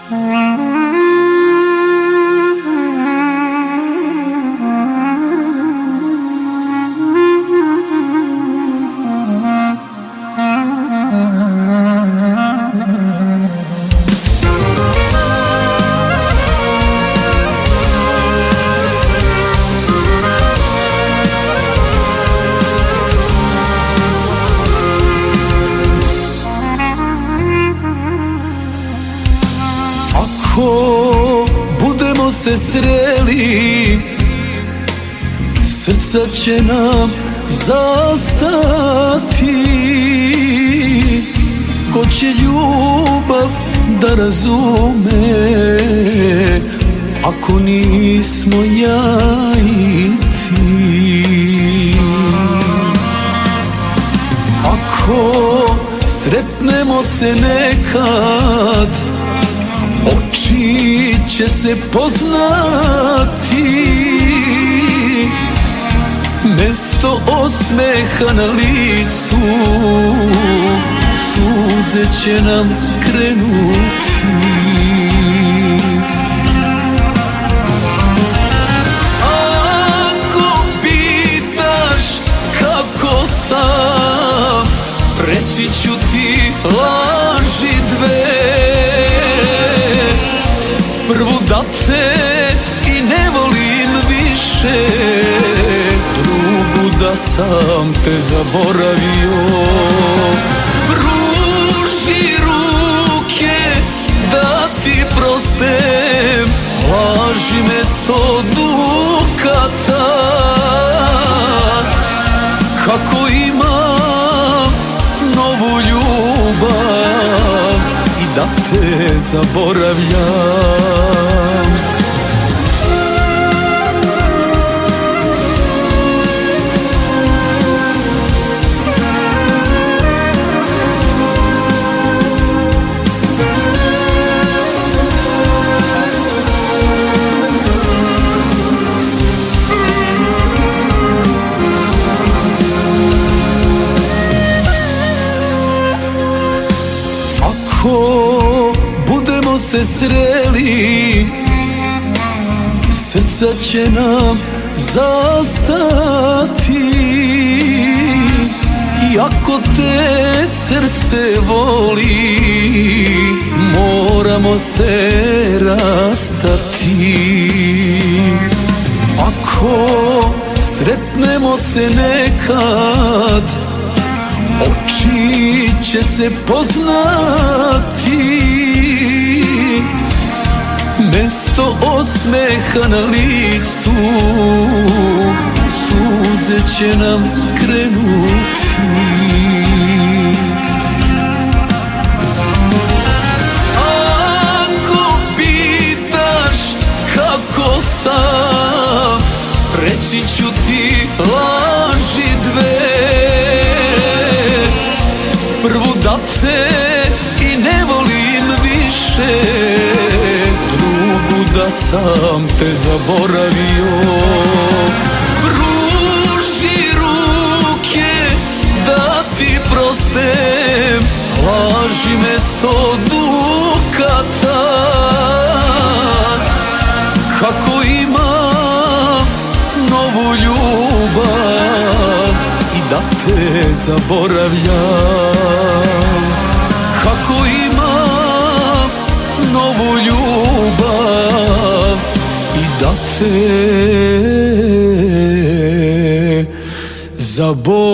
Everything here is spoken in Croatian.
Ako budemo se sreli, srca će nam zastati. Ko će ljubav da razume, ako nismo ja i ti? Ako sretnemo se nekad, oči će se poznati. Mesto osmeha na licu, suze će nam krenuti. Ako pitaš kako sam, reći ću ti laži dve. Prvu da te i ne volim više, drugu da sam te zaboravio. Pruži ruke da ti prospem, laži mesto dukata. Kako imam novu ljubav i da te zaboravljam. Ako budemo se sreli, srca će nam zastati. I ako te srce voli, moramo se rastati. Ako sretnemo se nekad, oči će se poznati. Mesto osmeha na licu, suze će nam krenuti. Ako pitaš kako sam, reći ću ti laži dve. Prvu da te i ne volim više, drugu da sam te zaboravio. Pruži ruke da ti prospem, laži mesto dukata. Kako imam novu ljubav i da te zaboravljam. Kako imam novu ljubav i da te zaboravljam.